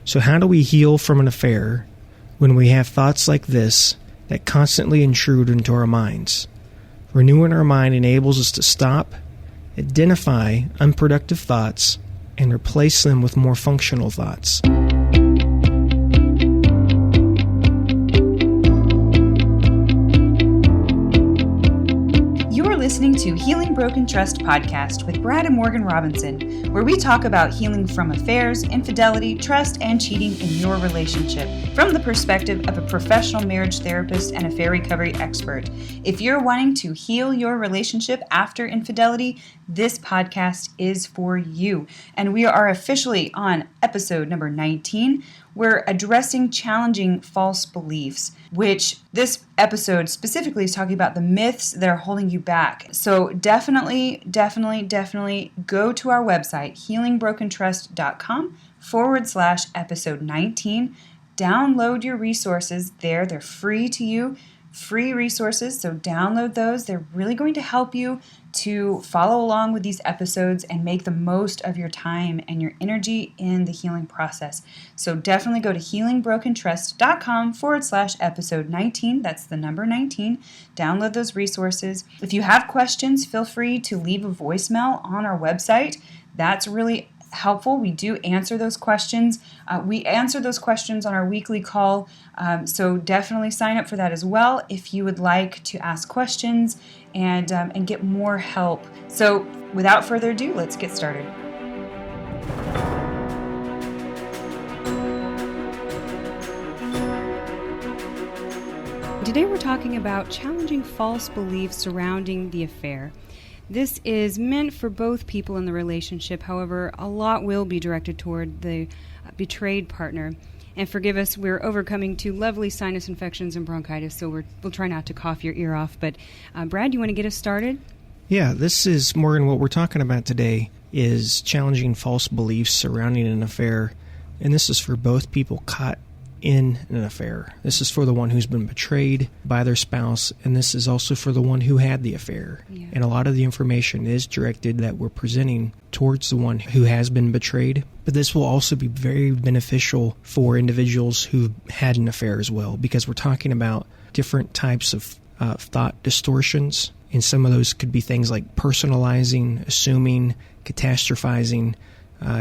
So how do we heal from an affair when we have thoughts like this that constantly intrude into our minds? Renewing our mind enables us to stop, identify unproductive thoughts, and replace them with more functional thoughts. Listening to Healing Broken Trust podcast with Brad and Morgan Robinson, where we talk about healing from affairs, infidelity, trust, and cheating in your relationship from the perspective of a professional marriage therapist and affair recovery expert. If you're wanting to heal your relationship after infidelity, this podcast is for you. And we are officially on episode number 19. We're addressing challenging false beliefs, which this episode specifically is talking about the myths that are holding you back. So definitely go to our website, healingbrokentrust.com/episode 19. Download your resources there. They're free to you, free resources. So download those. They're really going to help you to follow along with these episodes and make the most of your time and your energy in the healing process. So definitely go to healingbrokentrust.com/episode 19. That's the number 19. Download those resources. If you have questions, feel free to leave a voicemail on our website. That's really helpful. We do answer those questions. We answer those questions on our weekly call. So definitely sign up for that as well if you would like to ask questions and get more help. So without further ado, let's get started. Today we're talking about challenging false beliefs surrounding the affair. This is meant for both people in the relationship. However, a lot will be directed toward the betrayed partner. And forgive us, we're overcoming two lovely sinus infections and bronchitis, so we'll try not to cough your ear off. But Brad, you want to get us started? Yeah, this is, Morgan, what we're talking about today is challenging false beliefs surrounding an affair. And this is for both people caught in an affair. This is for the one who's been betrayed by their spouse, and this is also for the one who had the affair. Yeah. And a lot of the information is directed that we're presenting towards the one who has been betrayed. But this will also be very beneficial for individuals who've had an affair as well, because we're talking about different types of thought distortions, and some of those could be things like personalizing, assuming, catastrophizing,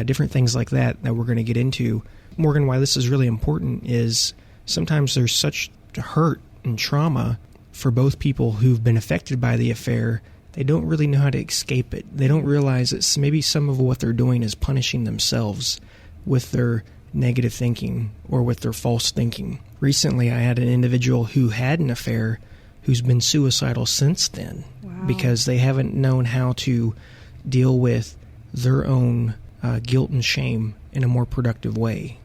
different things like that we're going to get into. Morgan, why this is really important is sometimes there's such hurt and trauma for both people who've been affected by the affair, they don't really know how to escape it. They don't realize that maybe some of what they're doing is punishing themselves with their negative thinking or with their false thinking. Recently, I had an individual who had an affair who's been suicidal since then. Wow. Because they haven't known how to deal with their own guilt and shame in a more productive way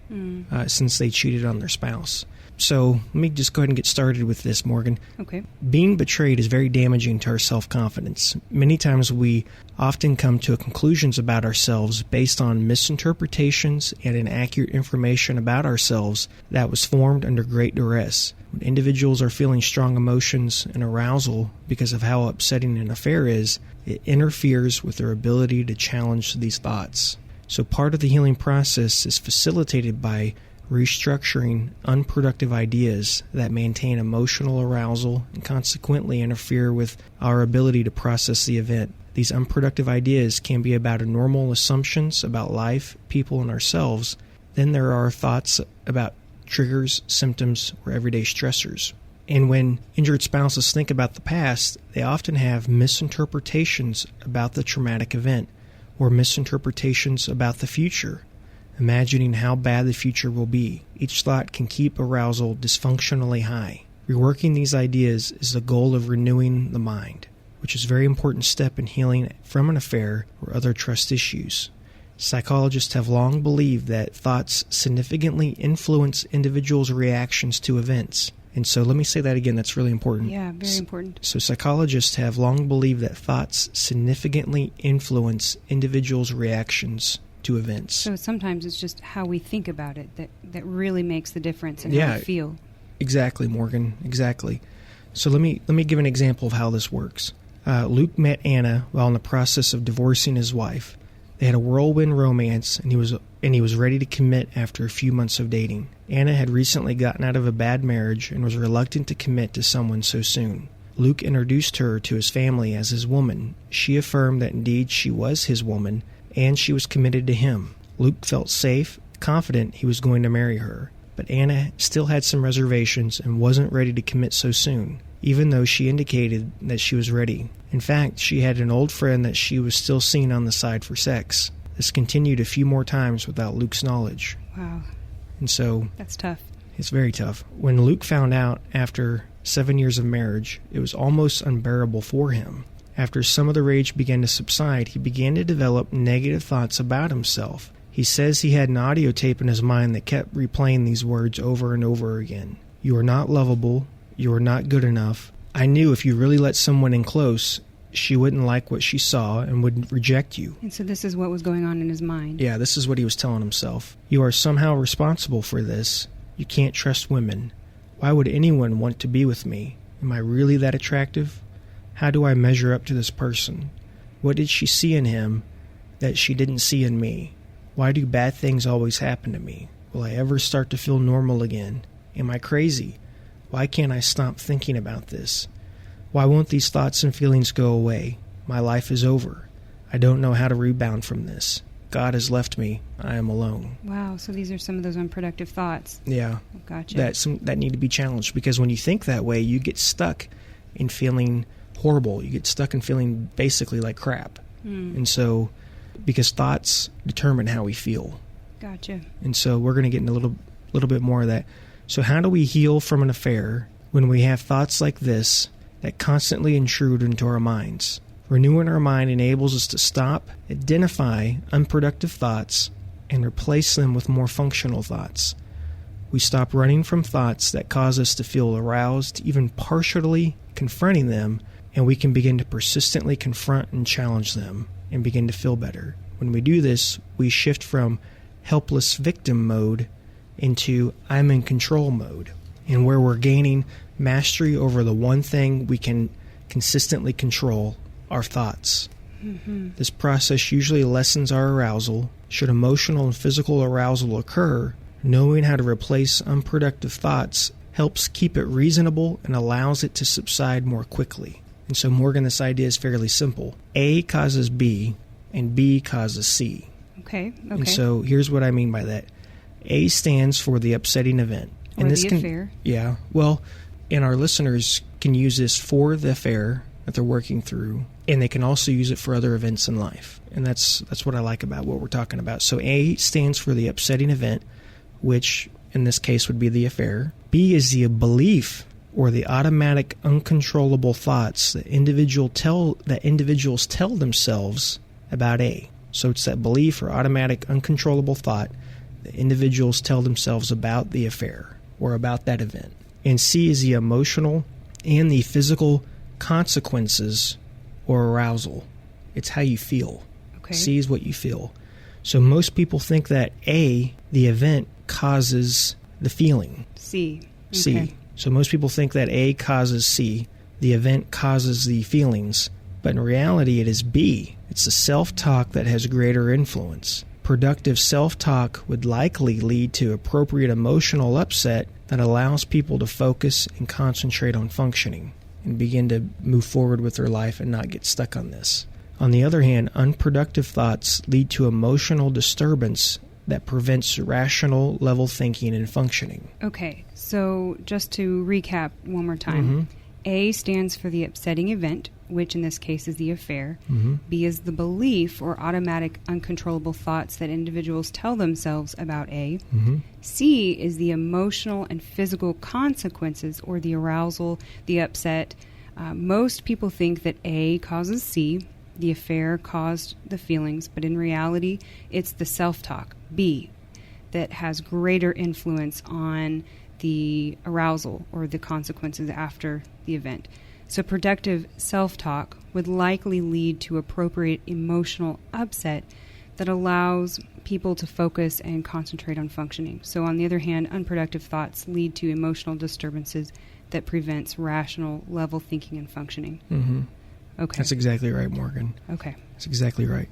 since they cheated on their spouse. So let me just go ahead and get started with this, Morgan. Okay. Being betrayed is very damaging to our self-confidence. Many times we often come to conclusions about ourselves based on misinterpretations and inaccurate information about ourselves that was formed under great duress. When individuals are feeling strong emotions and arousal because of how upsetting an affair is, it interferes with their ability to challenge these thoughts. So part of the healing process is facilitated by restructuring unproductive ideas that maintain emotional arousal and consequently interfere with our ability to process the event. These unproductive ideas can be about normal assumptions about life, people, and ourselves. Then there are thoughts about triggers, symptoms, or everyday stressors. And when injured spouses think about the past, they often have misinterpretations about the traumatic event or misinterpretations about the future, imagining how bad the future will be. Each thought can keep arousal dysfunctionally high. Reworking these ideas is the goal of renewing the mind, which is a very important step in healing from an affair or other trust issues. Psychologists have long believed that thoughts significantly influence individuals' reactions to events. And so let me say that again, that's really important. Yeah, very important. So psychologists have long believed that thoughts significantly influence individuals' reactions to events. So sometimes it's just how we think about it that really makes the difference in how we feel. Exactly, Morgan, exactly. So let me give an example of how this works. Luke met Anna while in the process of divorcing his wife. They had a whirlwind romance, and he was ready to commit after a few months of dating. Anna had recently gotten out of a bad marriage and was reluctant to commit to someone so soon. Luke introduced her to his family as his woman. She affirmed that indeed she was his woman, and she was committed to him. Luke felt safe, confident he was going to marry her. But Anna still had some reservations and wasn't ready to commit so soon, even though she indicated that she was ready. In fact, she had an old friend that she was still seeing on the side for sex. This continued a few more times without Luke's knowledge. Wow. And so... That's tough. It's very tough. When Luke found out after 7 years of marriage, it was almost unbearable for him. After some of the rage began to subside, he began to develop negative thoughts about himself. He says he had an audio tape in his mind that kept replaying these words over and over again. You are not lovable. You are not good enough. I knew if you really let someone in close, she wouldn't like what she saw and would reject you. And so this is what was going on in his mind. Yeah, this is what he was telling himself. You are somehow responsible for this. You can't trust women. Why would anyone want to be with me? Am I really that attractive? How do I measure up to this person? What did she see in him that she didn't see in me? Why do bad things always happen to me? Will I ever start to feel normal again? Am I crazy? Why can't I stop thinking about this? Why won't these thoughts and feelings go away? My life is over. I don't know how to rebound from this. God has left me. I am alone. Wow, so these are some of those unproductive thoughts. Yeah. Gotcha. That need to be challenged, because when you think that way, you get stuck in feeling horrible. You get stuck in feeling basically like crap. And so, because thoughts determine how we feel. Gotcha. And so we're going to get in a little bit more of that. So how do we heal from an affair when we have thoughts like this that constantly intrude into our minds? Renewing our mind enables us to stop, identify unproductive thoughts, and replace them with more functional thoughts. We stop running from thoughts that cause us to feel aroused, even partially confronting them, and we can begin to persistently confront and challenge them and begin to feel better. When we do this, we shift from helpless victim mode into I'm in control mode, and where we're gaining mastery over the one thing we can consistently control, our thoughts. This process usually lessens our arousal. Should emotional and physical arousal occur, knowing how to replace unproductive thoughts helps keep it reasonable and allows it to subside more quickly. And so, Morgan, this idea is fairly simple. A causes B, and B causes C. Okay. And so, here's what I mean by that. A stands for the upsetting event. Or and this the affair. Yeah. Well, and our listeners can use this for the affair that they're working through, and they can also use it for other events in life. And that's what I like about what we're talking about. So A stands for the upsetting event, which in this case would be the affair. B is the belief or the automatic uncontrollable thoughts that individuals tell themselves about A. So it's that belief or automatic uncontrollable thought that individuals tell themselves about the affair or about that event. And C is the emotional and the physical consequences or arousal. It's how you feel. Okay. C is what you feel. So most people think that A, the event, causes the feeling. C. Okay. C. So most people think that A causes C, the event causes the feelings. But in reality, it is B. It's the self-talk that has greater influence. Productive self-talk would likely lead to appropriate emotional upset that allows people to focus and concentrate on functioning and begin to move forward with their life and not get stuck on this. On the other hand, unproductive thoughts lead to emotional disturbance that prevents rational level thinking and functioning. Okay, so just to recap one more time. A stands for the upsetting event, which in this case is the affair. B is the belief or automatic uncontrollable thoughts that individuals tell themselves about A. C is the emotional and physical consequences or the arousal, the upset. Most people think that A causes C, the affair caused the feelings, but in reality, it's the self-talk, B, that has greater influence on the arousal or the consequences after the event. So productive self-talk would likely lead to appropriate emotional upset that allows people to focus and concentrate on functioning. So on the other hand, unproductive thoughts lead to emotional disturbances that prevents rational level thinking and functioning. Okay. That's exactly right, Morgan. Okay. That's exactly right.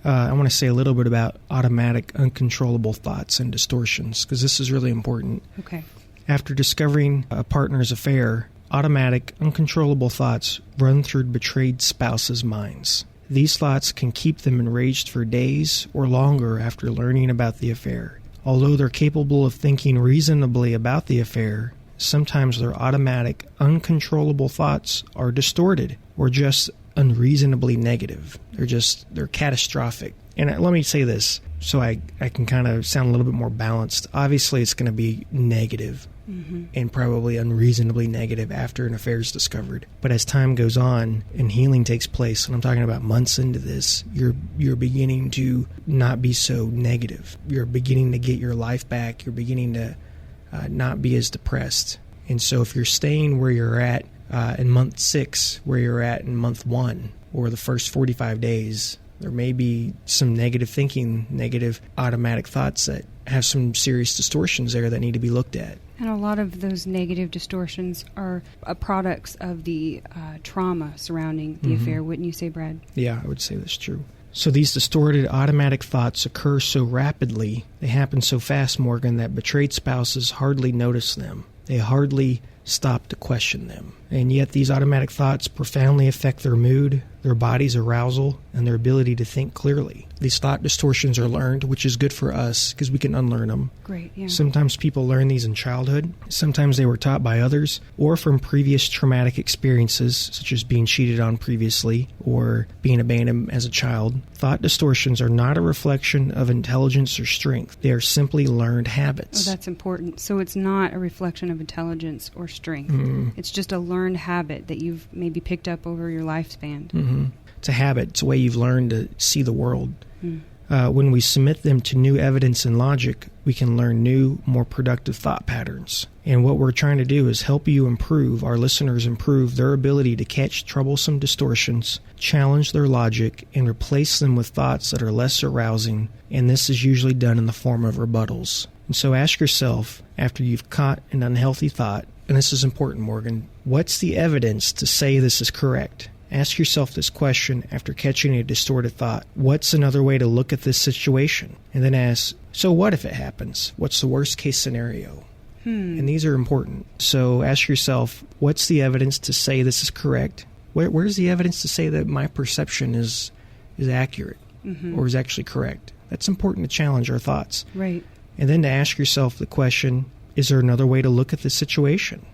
I want to say a little bit about automatic, uncontrollable thoughts and distortions, because this is really important. Okay. After discovering a partner's affair, automatic, uncontrollable thoughts run through betrayed spouses' minds. These thoughts can keep them enraged for days or longer after learning about the affair. Although they're capable of thinking reasonably about the affair, sometimes their automatic, uncontrollable thoughts are distorted or just unreasonably negative. They're catastrophic. And let me say this so I can kind of sound a little bit more balanced. Obviously, it's going to be negative and probably unreasonably negative after an affair is discovered. But as time goes on and healing takes place, and I'm talking about months into this, you're beginning to not be so negative. You're beginning to get your life back. You're beginning to not be as depressed. And so if you're staying where you're at in month 6, where you're at in month 1, or the first 45 days, there may be some negative thinking, negative automatic thoughts that have some serious distortions there that need to be looked at. And a lot of those negative distortions are products of the trauma surrounding the affair, wouldn't you say, Brad? Yeah, I would say that's true. So these distorted automatic thoughts occur so rapidly, they happen so fast, Morgan, that betrayed spouses hardly notice them. They hardly stop to question them. And yet these automatic thoughts profoundly affect their mood, their body's arousal, and their ability to think clearly. These thought distortions are learned, which is good for us because we can unlearn them. Great, yeah. Sometimes people learn these in childhood. Sometimes they were taught by others or from previous traumatic experiences, such as being cheated on previously or being abandoned as a child. Thought distortions are not a reflection of intelligence or strength. They are simply learned habits. Oh, that's important. So it's not a reflection of intelligence or strength. It's just a learned habit that you've maybe picked up over your lifespan. It's a habit. It's a way you've learned to see the world. When we submit them to new evidence and logic, we can learn new, more productive thought patterns. And what we're trying to do is help you improve, our listeners improve their ability to catch troublesome distortions, challenge their logic, and replace them with thoughts that are less arousing. And this is usually done in the form of rebuttals. And so ask yourself, after you've caught an unhealthy thought, and this is important, Morgan, what's the evidence to say this is correct? Ask yourself this question after catching a distorted thought. What's another way to look at this situation? And then ask, so what if it happens? What's the worst case scenario? And these are important. So ask yourself, what's the evidence to say this is correct? Where's the evidence to say that my perception is accurate or is actually correct? That's important to challenge our thoughts. Right. And then to ask yourself the question, is there another way to look at this situation?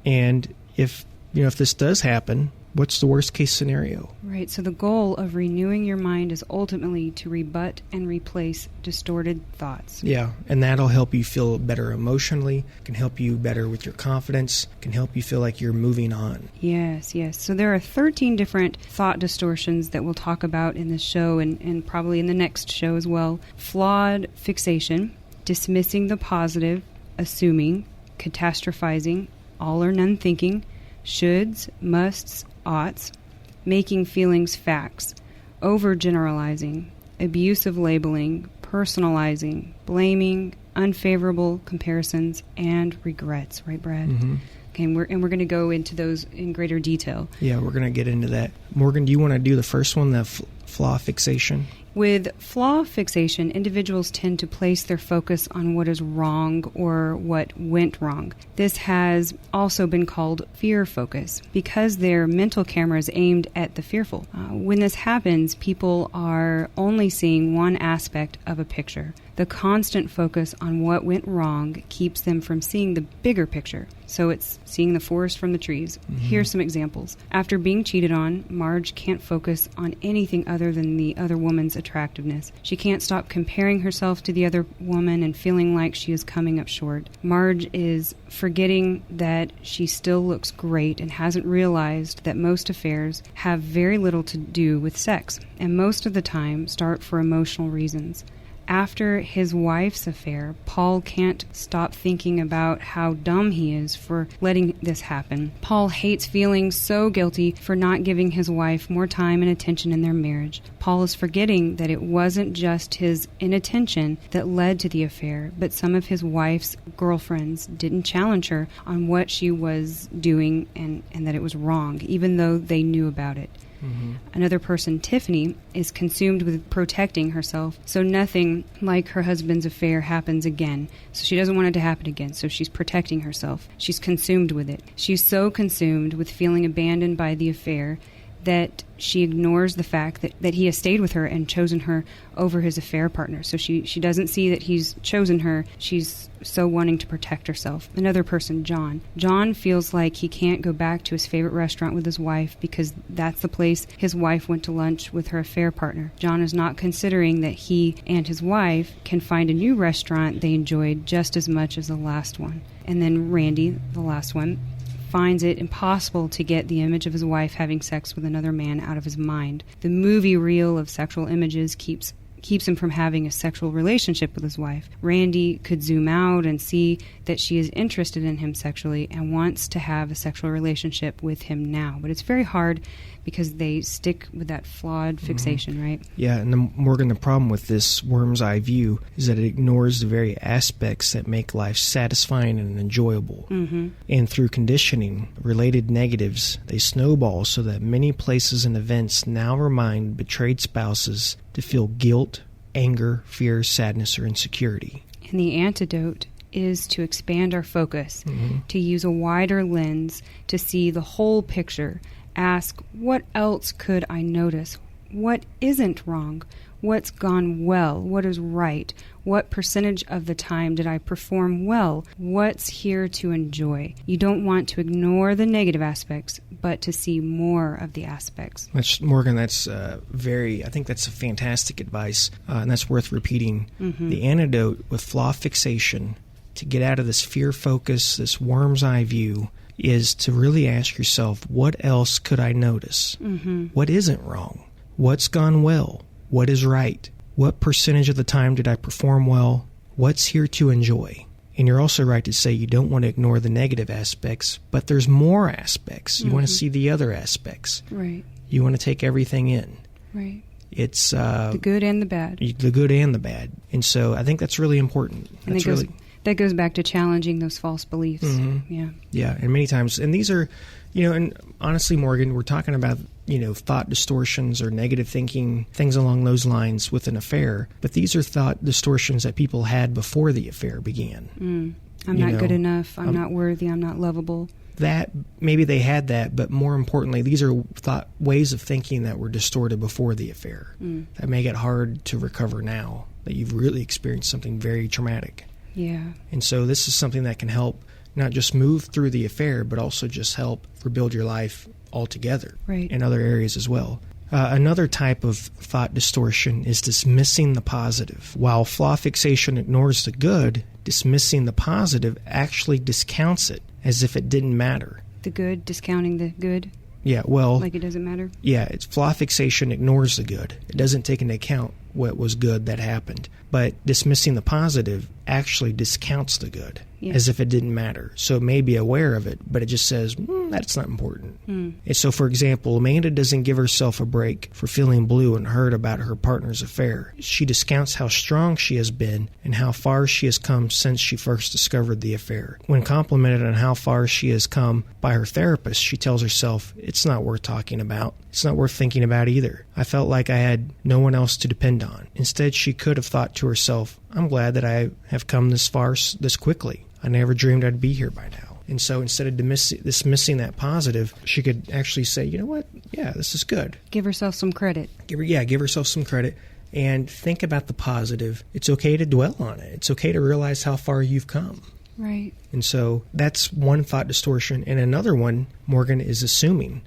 And if this does happen, what's the worst case scenario? Right. So the goal of renewing your mind is ultimately to rebut and replace distorted thoughts. Yeah, and that'll help you feel better emotionally, can help you better with your confidence, can help you feel like you're moving on. Yes. So there are 13 different thought distortions that we'll talk about in this show and probably in the next show as well. Flawed fixation, dismissing the positive, assuming, catastrophizing, all or none thinking, shoulds, musts, oughts, making feelings facts, overgeneralizing, abusive labeling, personalizing, blaming, unfavorable comparisons, and regrets. Right, Brad? Okay, and we're going to go into those in greater detail. Yeah, we're going to get into that. Morgan, do you want to do the first one, the flaw fixation? With flaw fixation, individuals tend to place their focus on what is wrong or what went wrong. This has also been called fear focus because their mental camera is aimed at the fearful. When this happens, people are only seeing one aspect of a picture. The constant focus on what went wrong keeps them from seeing the bigger picture. So it's seeing the forest from the trees. Here's some examples. After being cheated on, Marge can't focus on anything other than the other woman's attractiveness. She can't stop comparing herself to the other woman and feeling like she is coming up short. Marge is forgetting that she still looks great and hasn't realized that most affairs have very little to do with sex, and most of the time start for emotional reasons. After his wife's affair, Paul can't stop thinking about how dumb he is for letting this happen. Paul hates feeling so guilty for not giving his wife more time and attention in their marriage. Paul is forgetting that it wasn't just his inattention that led to the affair, but some of his wife's girlfriends didn't challenge her on what she was doing and that it was wrong, even though they knew about it. Another person, Tiffany, is consumed with protecting herself, so nothing like her husband's affair happens again. So she doesn't want it to happen again, so she's protecting herself. She's consumed with it. She's so consumed with feeling abandoned by the affair that she ignores the fact that he has stayed with her and chosen her over his affair partner. So she doesn't see that he's chosen her. She's so wanting to protect herself. Another person, John. John feels like he can't go back to his favorite restaurant with his wife because that's the place his wife went to lunch with her affair partner. John is not considering that he and his wife can find a new restaurant they enjoyed just as much as the last one. And then Randy, the last one, finds it impossible to get the image of his wife having sex with another man out of his mind. The movie reel of sexual images keeps him from having a sexual relationship with his wife. Randy could zoom out and see that she is interested in him sexually and wants to have a sexual relationship with him now. But it's very hard because they stick with that flawed fixation, right? Yeah, and Morgan, the problem with this worm's eye view is that it ignores the very aspects that make life satisfying and enjoyable. And through conditioning, related negatives, they snowball so that many places and events now remind betrayed spouses to feel guilt, anger, fear, sadness, or insecurity. And the antidote is to expand our focus, to use a wider lens to see the whole picture. Ask, what else could I notice? What isn't wrong? What's gone well? What is right? What percentage of the time did I perform well? What's here to enjoy? You don't want to ignore the negative aspects, but to see more of the aspects. Morgan, I think that's a fantastic advice, and that's worth repeating. The antidote with flaw fixation to get out of this fear focus, this worm's eye view, is to really ask yourself, what else could I notice? What isn't wrong? What's gone well? What is right? What percentage of the time did I perform well? What's here to enjoy? And you're also right to say you don't want to ignore the negative aspects, but there's more aspects. You want to see the other aspects. Right. You want to take everything in. Right. It's the good and the bad. The good and the bad. And so I think that's really important. And that goes back to challenging those false beliefs. Yeah, and many times, and these are, and honestly, Morgan, we're talking about, thought distortions or negative thinking, things along those lines with an affair, but these are thought distortions that people had before the affair began. I'm not good enough, I'm not worthy, I'm not lovable. That, maybe they had that, but more importantly, these are ways of thinking that were distorted before the affair. That make it hard to recover now that you've really experienced something very traumatic. Yeah. And so this is something that can help not just move through the affair, but also just help rebuild your life altogether in other areas as well. Another type of thought distortion is dismissing the positive. While flaw fixation ignores the good, dismissing the positive actually discounts it as if it didn't matter. The good, discounting the good? Yeah, well... Like it doesn't matter? Yeah, it's flaw fixation ignores the good. It doesn't take into account what was good that happened. But dismissing the positive actually discounts the good as if it didn't matter. So it may be aware of it, but it just says, that's not important. And so, for example, Amanda doesn't give herself a break for feeling blue and hurt about her partner's affair. She discounts how strong she has been and how far she has come since she first discovered the affair. When complimented on how far she has come by her therapist, she tells herself, it's not worth talking about. It's not worth thinking about either. I felt like I had no one else to depend on. Instead, she could have thought to herself, I'm glad that I have come this far this quickly. I never dreamed I'd be here by now. And so instead of dismissing that positive, she could actually say, you know what? Yeah, this is good. Give herself some credit. Give herself some credit and think about the positive. It's okay to dwell on it. It's okay to realize how far you've come. Right. And so that's one thought distortion. And another one, Morgan, is assuming.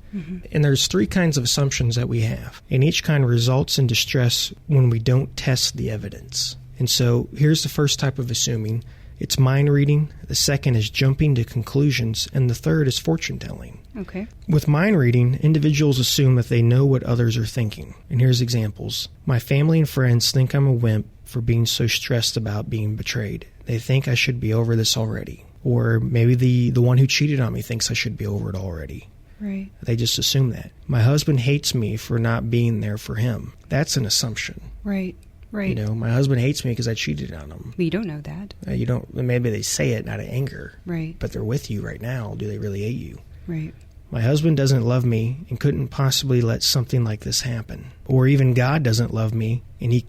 And there's three kinds of assumptions that we have. And each kind results in distress when we don't test the evidence. And so here's the first type of assuming. It's mind reading. The second is jumping to conclusions. And the third is fortune telling. Okay. With mind reading, individuals assume that they know what others are thinking. And here's examples. My family and friends think I'm a wimp for being so stressed about being betrayed. They think I should be over this already. Or maybe the one who cheated on me thinks I should be over it already. Right. They just assume that. My husband hates me for not being there for him. That's an assumption. Right. Right. My husband hates me because I cheated on him. But you don't know that. You don't. Maybe they say it out of anger. Right. But they're with you right now. Do they really hate you? Right. My husband doesn't love me and couldn't possibly let something like this happen. Or even God doesn't love me and he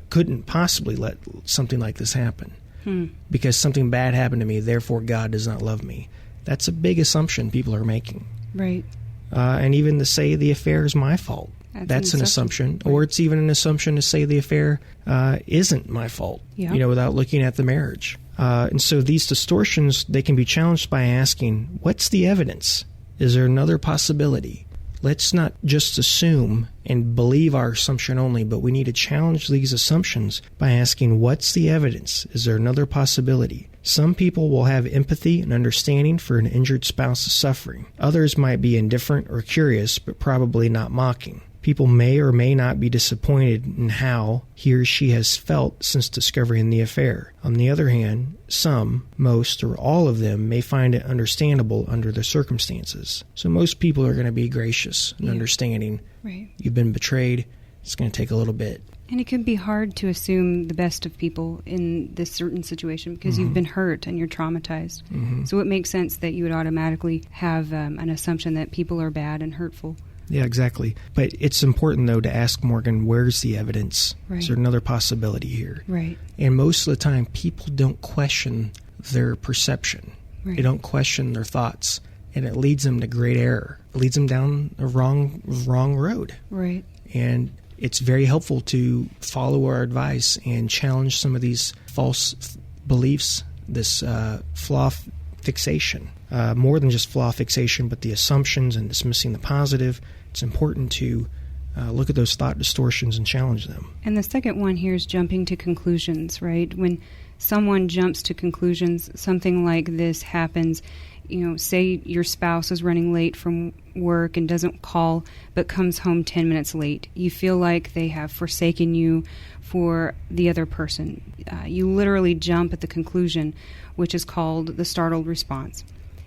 couldn't possibly let something like this happen. Because something bad happened to me, therefore God does not love me. That's a big assumption people are making. Right. And even to say the affair is my fault. That's an assumption. Right. Or it's even an assumption to say the affair isn't my fault, without looking at the marriage. And so these distortions, they can be challenged by asking, what's the evidence? Is there another possibility? Let's not just assume and believe our assumption only, but we need to challenge these assumptions by asking, what's the evidence? Is there another possibility? Some people will have empathy and understanding for an injured spouse's suffering. Others might be indifferent or curious, but probably not mocking. People may or may not be disappointed in how he or she has felt since discovering the affair. On the other hand, some, most, or all of them may find it understandable under the circumstances. So most people are going to be gracious and understanding. Right. You've been betrayed. It's going to take a little bit. And it can be hard to assume the best of people in this certain situation because you've been hurt and you're traumatized. So it makes sense that you would automatically have an assumption that people are bad and hurtful. Yeah, exactly. But it's important, though, to ask Morgan, where's the evidence? Right. Is there another possibility here? Right. And most of the time, people don't question their perception. Right. They don't question their thoughts. And it leads them to great error. It leads them down a wrong road. Right. And it's very helpful to follow our advice and challenge some of these false beliefs, this flaw fixation. More than just flaw fixation, but the assumptions and dismissing the positive. It's important to look at those thought distortions and challenge them. And the second one here is jumping to conclusions, right? When someone jumps to conclusions, something like this happens, say your spouse is running late from work and doesn't call but comes home 10 minutes late. You feel like they have forsaken you for the other person. You literally jump at the conclusion, which is called the startled response.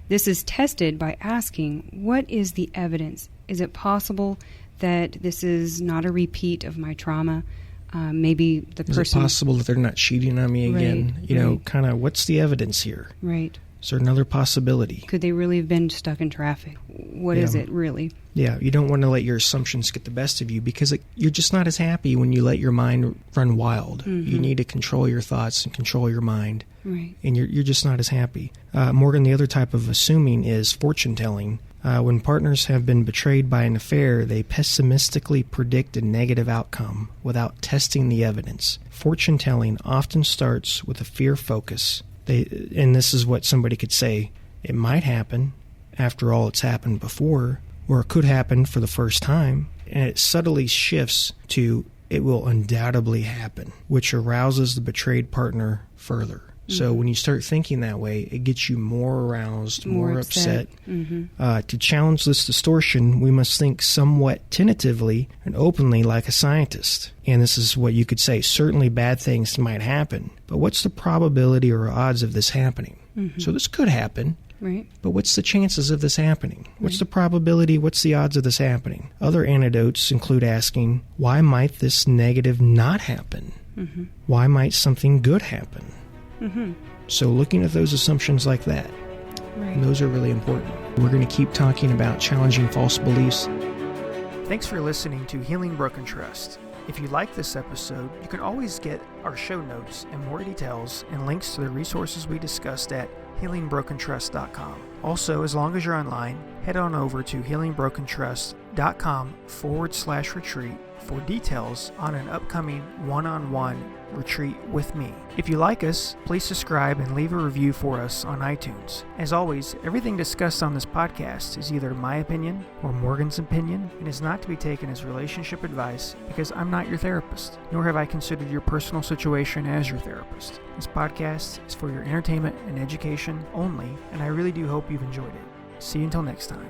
This is tested by asking, what is the evidence? Is it possible that this is not a repeat of my trauma? Maybe the person... Is it possible that they're not cheating on me again? Right. Kind of what's the evidence here? Right. Is there another possibility? Could they really have been stuck in traffic? What is it really? Yeah, you don't want to let your assumptions get the best of you because you're just not as happy when you let your mind run wild. You need to control your thoughts and control your mind. Right. And you're just not as happy. Morgan, the other type of assuming is fortune telling. When partners have been betrayed by an affair, they pessimistically predict a negative outcome without testing the evidence. Fortune telling often starts with a fear focus. And this is what somebody could say, it might happen. After all, it's happened before, or it could happen for the first time. And it subtly shifts to it will undoubtedly happen, which arouses the betrayed partner further. So when you start thinking that way, it gets you more aroused, more upset. To challenge this distortion, we must think somewhat tentatively and openly like a scientist. And this is what you could say, certainly bad things might happen, but what's the probability or odds of this happening? So this could happen, right? But what's the chances of this happening? What's the probability, what's the odds of this happening? Other antidotes include asking, why might this negative not happen? Why might something good happen? So looking at those assumptions like that, those are really important. We're going to keep talking about challenging false beliefs. Thanks for listening to Healing Broken Trust. If you like this episode, you can always get our show notes and more details and links to the resources we discussed at healingbrokentrust.com. Also, as long as you're online, head on over to healingbrokentrust.com/retreat for details on an upcoming one-on-one retreat with me. If you like us, please subscribe and leave a review for us on iTunes. As always, everything discussed on this podcast is either my opinion or Morgan's opinion and is not to be taken as relationship advice because I'm not your therapist, nor have I considered your personal situation as your therapist. This podcast is for your entertainment and education only, and I really do hope you've enjoyed it. See you until next time.